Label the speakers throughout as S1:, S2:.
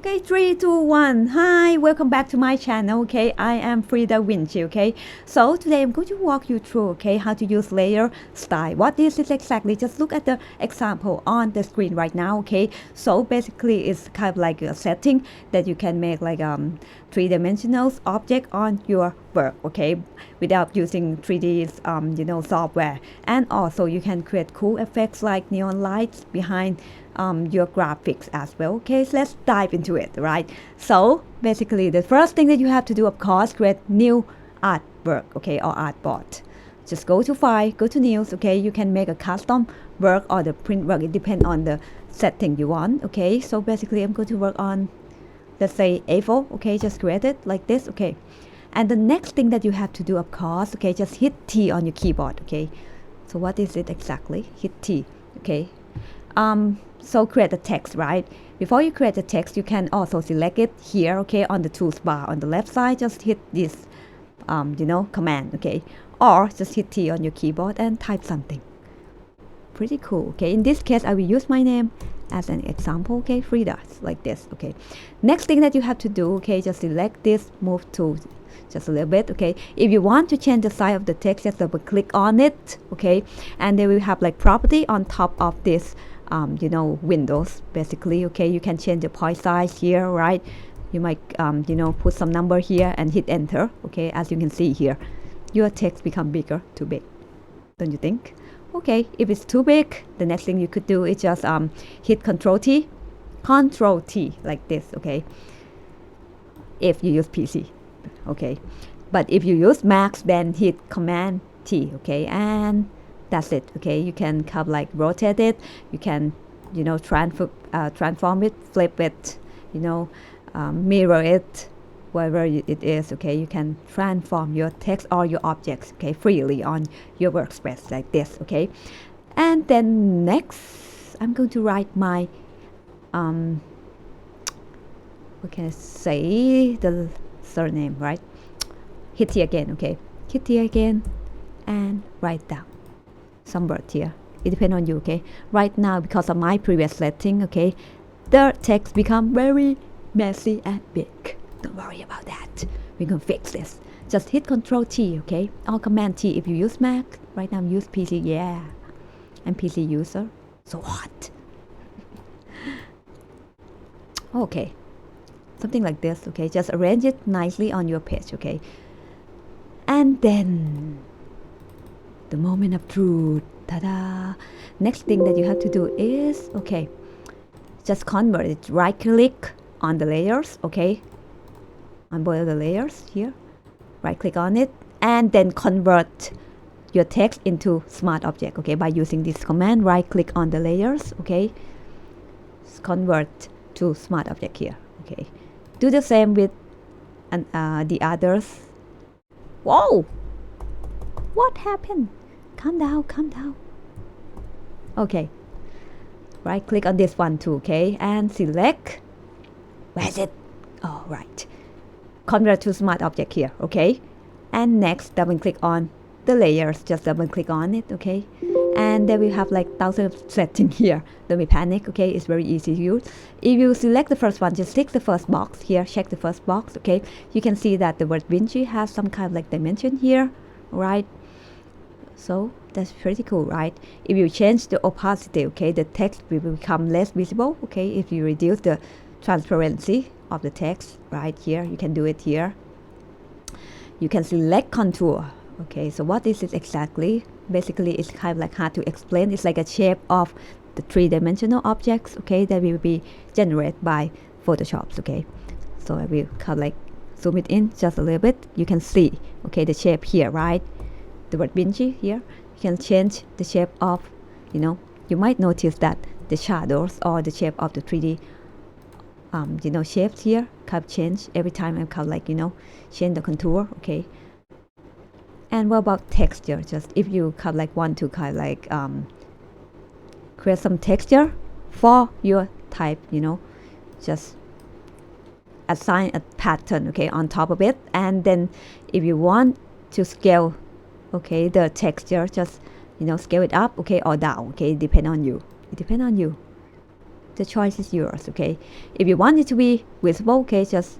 S1: Okay, 3, 2, 1. Hi, welcome back to my channel. Okay, I am Frida Vinci. Okay, so today I'm going to walk you through, okay, how to use layer style. What this is exactly, just look at the example on the screen right now. Okay, so basically it's kind of like a setting that you can make like three-dimensional object on your work, okay, without using 3D software. And also you can create cool effects like neon lights behind your graphics as well. Okay, so let's dive into it, right? So basically the first thing that you have to do, of course, create new artwork, okay, or artboard. Just go to file, go to news, okay, you can make a custom work or the print work. It depends on the setting you want. Okay, so basically I'm going to work on, let's say, A4. Okay, just create it like this. Okay, and the next thing that you have to do, of course, okay, just hit T on your keyboard. Okay, so what is it exactly? Hit T. Okay, so create the text, right? Before you create the text, you can also select it here, okay, on the tools bar on the left side. Just hit this command, okay, or just hit T on your keyboard and type something. Pretty cool. Okay, in this case I will use my name as an example. Okay, Frida, like this. Okay, next thing that you have to do, okay, just select this, move to just a little bit. Okay, if you want to change the size of the text, just double click on it. Okay, and they will have like property on top of this windows basically. Okay, you can change the point size here, right? You might put some number here and hit enter. Okay, as you can see here, your text become bigger, too big, don't you think? Okay, if it's too big, the next thing you could do is just hit Control T like this. Okay, if you use PC. Okay, but if you use Mac, then hit Command T. Okay, and that's it. Okay, you can kind of like rotate it, you can transform it, flip it, mirror it, wherever it is. Okay, you can transform your text or your objects, okay, freely on your workspace like this. Okay, and then next I'm going to write my what can I say, the surname, right? Hit T again. Okay, hit T again and write down some words here. It depends on you. Okay, right now because of my previous setting, okay, the text become very messy and big. Don't worry about that, we can fix this. Just hit Control T, okay, or Command T if you use Mac. Right now I'm use PC. Yeah, I'm PC user, so what? Okay, something like this. Okay, just arrange it nicely on your page. Okay, and then the moment of truth. Ta-da! Next thing that you have to do is, okay, just convert it. Right click on the layers, okay, on both of the layers here, right click on it, and then convert your text into smart object. Okay, by using this command, right click on the layers. Okay, convert to smart object here. Okay, do the same with the others. Whoa, what happened? Calm down, calm down. Okay, right click on this one too. Okay, and select, where is it? Oh, right, convert to smart object here. Okay, and next double click on the layers, just double click on it. Okay, and then we have like thousands of settings here. Don't be panic. Okay, it's very easy to use. If you select the first one, just tick the first box here, check the first box. Okay, you can see that the word Vinci has some kind of like dimension here, right? So that's pretty cool, right? If you change the opacity, okay, the text will become less visible. Okay, if you reduce the transparency of the text, right here, you can do it here. You can select contour. Okay, so what is it exactly? Basically, it's kind of like hard to explain. It's like a shape of the three-dimensional objects, okay, that will be generated by Photoshop. Okay, so I will kind of like zoom it in just a little bit. You can see, okay, the shape here, right? The word Vinci here. You can change the shape of, you might notice that the shadows or the shape of the 3D shapes here kind of change every time I kind of like change the contour. Okay, and what about texture? Just if you kind of like want to kind of like create some texture for your type, just assign a pattern, okay, on top of it. And then if you want to scale, okay, the texture, just scale it up, okay, or down. Okay, depend on you. It depends on you. the choice is yours. Okay, if you want it to be visible, okay, just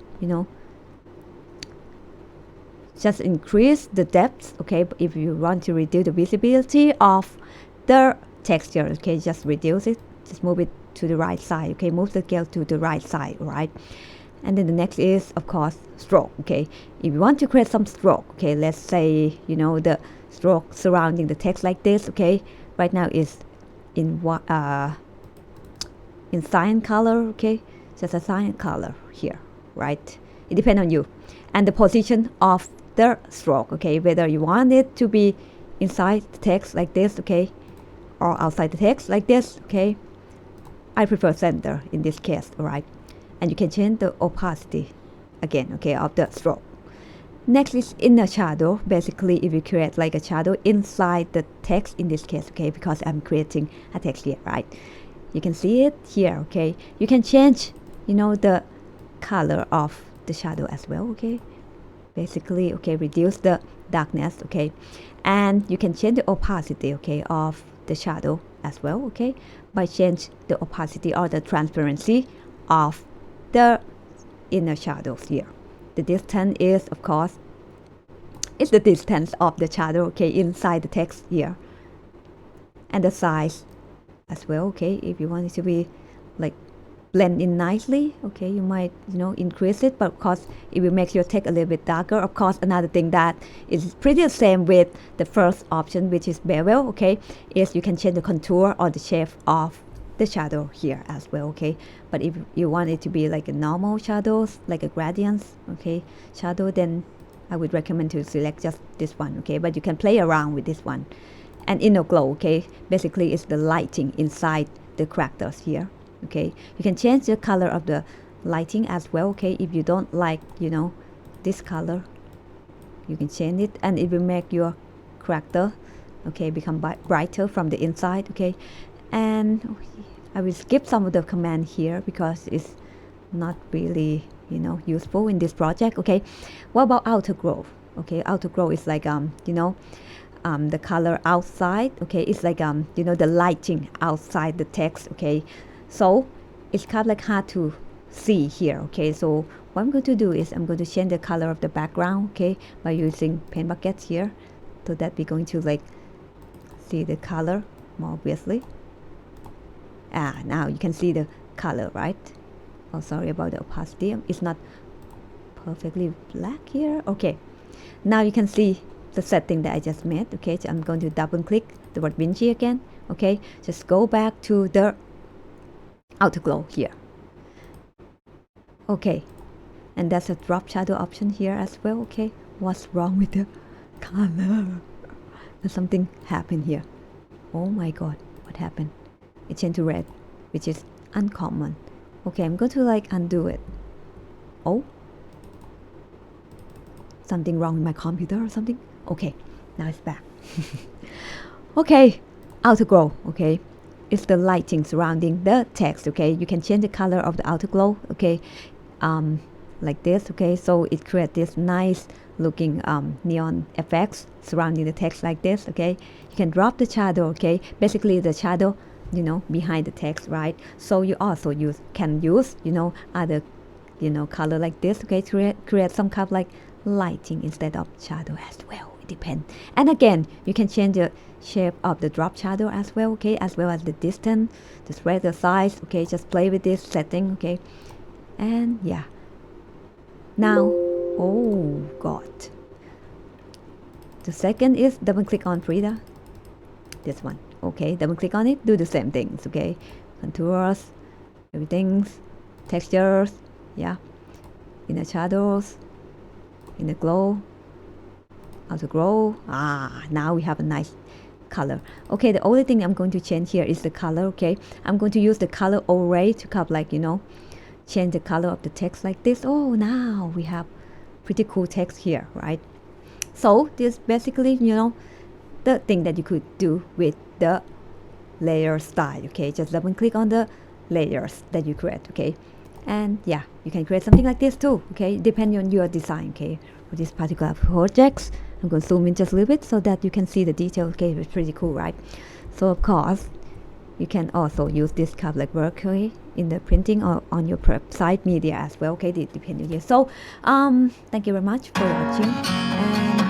S1: just increase the depth. Okay, but if you want to reduce the visibility of the texture, okay, just reduce it, just move it to the right side. Okay, move the scale to the right side. All right. And then the next is, of course, stroke. Okay, if you want to create some stroke, okay, let's say the stroke surrounding the text like this. Okay, right now is in cyan color. Okay, just a cyan color here, right? It depends on you and the position of the stroke. Okay, whether you want it to be inside the text like this, okay, or outside the text like this. Okay, I prefer center in this case. All right. And you can change the opacity again, okay, of the stroke. Next is inner shadow. Basically, if you create like a shadow inside the text in this case, okay, because I'm creating a text here, right? You can see it here, okay. You can change, the color of the shadow as well, okay. Basically, okay, reduce the darkness, okay, and you can change the opacity, okay, of the shadow as well, okay, by change the opacity or the transparency of the inner shadows here. The distance is, of course, it's the distance of the shadow, okay, inside the text here, and the size as well, okay. If you want it to be like blend in nicely, okay, you might increase it, but of course it will make your text a little bit darker. Of course, another thing that is pretty the same with the first option, which is bevel, okay, is you can change the contour or the shape of the shadow here as well, okay. But if you want it to be like a normal shadows, like a gradients, okay, shadow, then I would recommend to select just this one, okay. But you can play around with this one. And inner glow, okay, basically it's the lighting inside the characters here, okay. You can change the color of the lighting as well, okay. If you don't like this color, you can change it and it will make your character, okay, become brighter from the inside, okay. And I will skip some of the command here because it's not really useful in this project, okay. What about outer glow? Okay, outer glow is like the color outside, okay. It's like the lighting outside the text, okay. So it's kind of like hard to see here, okay. So what I'm going to do is I'm going to change the color of the background, okay, by using paint buckets here, so that we're going to like see the color more obviously. Now you can see the color, right? Oh, sorry about the opacity. It's not perfectly black here. Okay, now you can see the setting that I just made. Okay, so I'm going to double click the word Vinci again. Okay, just go back to the outer glow here. Okay, and that's a drop shadow option here as well. Okay, what's wrong with the color? There's something happened here. Oh my god, what happened? It changed to red, which is uncommon. Okay, I'm going to like undo it. Oh, something wrong with my computer or something. Okay, now it's back. Okay, outer glow, okay, it's the lighting surrounding the text, okay. You can change the color of the outer glow, okay, like this, okay. So it creates this nice looking neon effects surrounding the text like this, okay. You can drop the shadow, okay, basically the shadow behind the text, right? So you also can use other color like this, okay, to create some kind of like lighting instead of shadow as well. It depends. And again, you can change the shape of the drop shadow as well, okay, as well as the distance, the spread, the size, okay. Just play with this setting, okay. And yeah, now, oh god, the second is double click on Frida, this one. Okay, double click on it, do the same things, okay. Contours, everything's textures, yeah. Inner shadows, inner glow, outer glow. Now we have a nice color. Okay, the only thing I'm going to change here is the color, okay. I'm going to use the color array to kind of like, change the color of the text like this. Oh, now we have pretty cool text here, right? So this basically, the thing that you could do with the layer style, okay. Just double click on the layers that you create, okay. And yeah, you can create something like this too, okay, depending on your design, okay. For this particular projects, I'm going to zoom in just a little bit so that you can see the detail, okay. It's pretty cool, right? So of course You can also use this couplet work, okay, in the printing or on your side media as well, okay, depending here. So thank you very much for watching, and